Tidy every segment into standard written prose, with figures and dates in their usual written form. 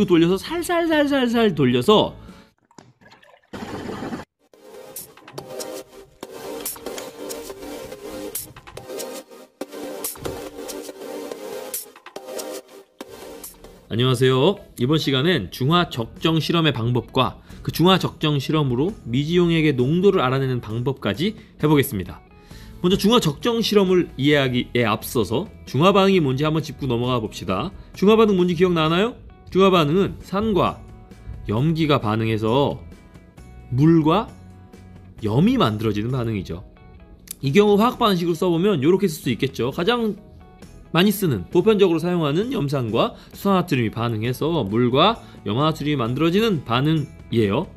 돌려서 살살살살살 돌려서 안녕하세요. 이번 시간엔 중화 적정 실험의 방법과 그 중화 적정 실험으로 미지용액의 농도를 알아내는 방법까지 해보겠습니다. 먼저 중화 적정 실험을 이해하기에 앞서서 중화 반응이 뭔지 한번 짚고 넘어가 봅시다. 중화 반응 뭔지 기억나나요? 중화 반응은 산과 염기가 반응해서 물과 염이 만들어지는 반응이죠. 이 경우 화학 반응식으로 써보면 이렇게 쓸 수 있겠죠. 가장 많이 쓰는, 보편적으로 사용하는 염산과 수산나트륨이 반응해서 물과 염화나트륨이 만들어지는 반응이에요.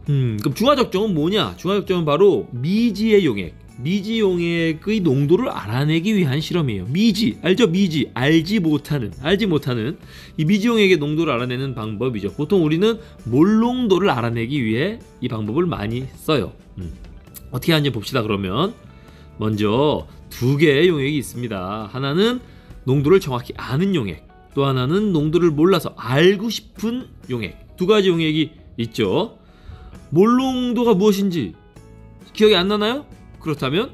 그럼 중화적정은 뭐냐? 중화적정은 바로 미지의 용액, 미지용액의 농도를 알아내기 위한 실험이에요. 미지, 알죠? 미지, 알지 못하는 이 미지용액의 농도를 알아내는 방법이죠. 보통 우리는 몰농도를 알아내기 위해 이 방법을 많이 써요. 어떻게 하는지 봅시다. 그러면 먼저 두 개의 용액이 있습니다. 하나는 농도를 정확히 아는 용액, 또 하나는 농도를 몰라서 알고 싶은 용액. 두 가지 용액이 있죠. 몰농도가 무엇인지 기억이 안 나나요? 그렇다면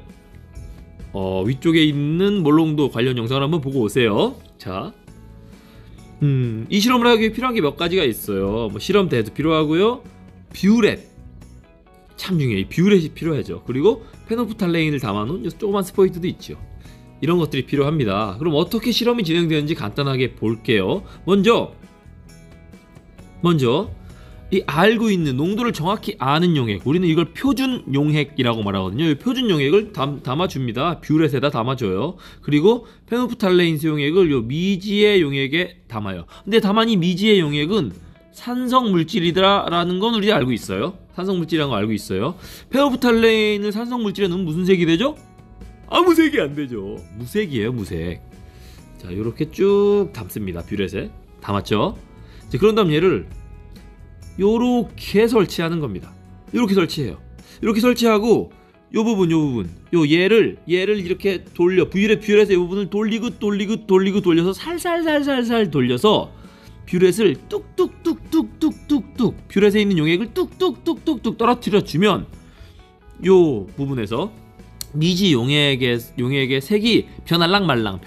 위쪽에 있는 몰농도 관련 영상을 한번 보고 오세요. 자, 이 실험을 하기 위해 필요한 게 몇 가지가 있어요. 실험대도 필요하고요. 뷰렛, 참 중요해요. 뷰렛이 필요하죠. 그리고 페노프탈레인을 담아놓은 조그만 스포이트도 있죠. 이런 것들이 필요합니다. 그럼 어떻게 실험이 진행되는지 간단하게 볼게요. 먼저 이 알고 있는 농도를 정확히 아는 용액, 우리는 이걸 표준 용액이라고 말하거든요. 이 표준 용액을 담아줍니다. 뷰렛에다 담아줘요. 그리고 페노프탈레인 수용액을 요 미지의 용액에 담아요. 근데 다만 이 미지의 용액은 산성 물질이다라는 건 우리 알고 있어요. 산성 물질이라는 거 알고 있어요. 페노프탈레인을 산성 물질에 넣으면 무슨 색이 되죠? 무색이 안 되죠. 무색이에요, 무색. 자, 요렇게 쭉 담습니다. 뷰렛에 담았죠. 자, 그런 다음 얘를 요렇게 설치하는 겁니다. 요렇게 설치해요. 이렇게 설치하고 요 부분 얘를 이렇게 돌려, 뷰렛의 이 부분을 돌려서 살살살살살 돌려서 뷰렛을 뚝뚝뚝뚝뚝뚝뚝, 뷰렛에 있는 용액을 뚝뚝뚝뚝뚝 떨어뜨려 주면 요 부분에서 미지 용액의 색이 변할랑말랑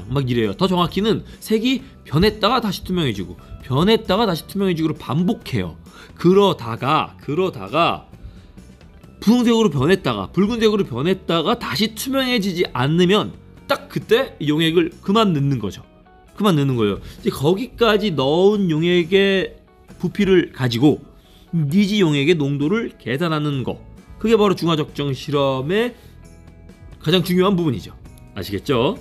막 이래요. 더 정확히는 색이 변했다가 다시 투명해지고 로 반복해요. 그러다가 분홍색으로 변했다가 붉은색으로 변했다가 다시 투명해지지 않으면 딱 그때 용액을 그만 넣는 거죠. 이제 거기까지 넣은 용액의 부피를 가지고 미지 용액의 농도를 계산하는 거, 그게 바로 중화적정 실험의 가장 중요한 부분이죠. 아시겠죠?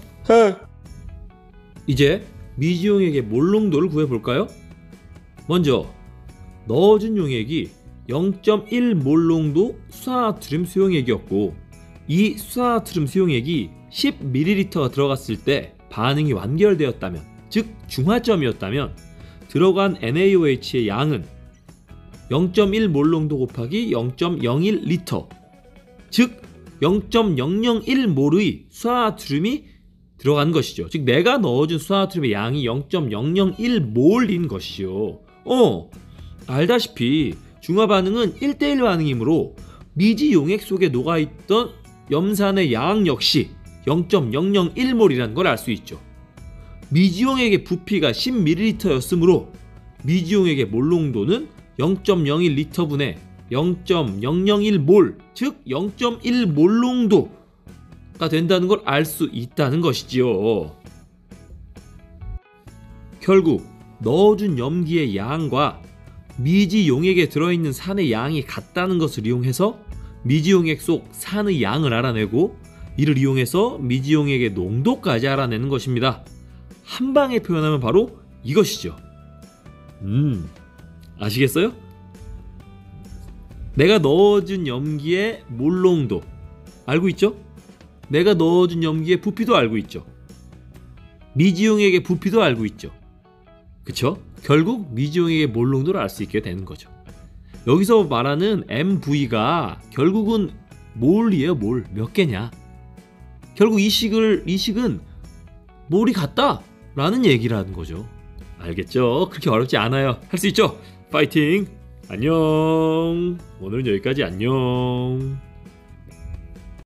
이제 미지 용액의 몰농도를 구해볼까요? 먼저 넣어준 용액이 0.1 몰농도 수산나트륨 수용액이었고, 이 수산나트륨 수용액이 10ml가 들어갔을 때 반응이 완결되었다면, 즉 중화점이었다면 들어간 NaOH의 양은 0.1 몰농도 곱하기 0.01리터, 즉 0.001몰의 수산나트륨이 들어간 것이죠. 즉 내가 넣어준 수산나트륨의 양이 0.001몰인 것이죠. 알다시피 중화 반응은 1대1 반응이므로 미지 용액 속에 녹아있던 염산의 양 역시 0.001몰이라는 걸 알 수 있죠. 미지용액의 부피가 10ml였으므로 미지용액의 몰농도는 0.01리터 분의 0.001몰, 즉 0.1몰농도가 된다는 걸 알 수 있다는 것이지요. 결국 넣어준 염기의 양과 미지용액에 들어있는 산의 양이 같다는 것을 이용해서 미지용액 속 산의 양을 알아내고, 이를 이용해서 미지용액의 농도까지 알아내는 것입니다. 한 방에 표현하면 바로 이것이죠. 아시겠어요? 내가 넣어준 염기의 몰농도 알고 있죠? 내가 넣어준 염기의 부피도 알고 있죠? 미지용액의 부피도 알고 있죠? 그쵸? 결국 미지용액의 몰농도를 알 수 있게 되는 거죠. 여기서 말하는 MV가 결국은 몰이에요. 몰. 몇 개냐? 결국 이 식은 몰이 같다 라는 얘기라는 거죠. 알겠죠? 그렇게 어렵지 않아요. 할 수 있죠? 파이팅! 안녕. 오늘은 여기까지. 안녕.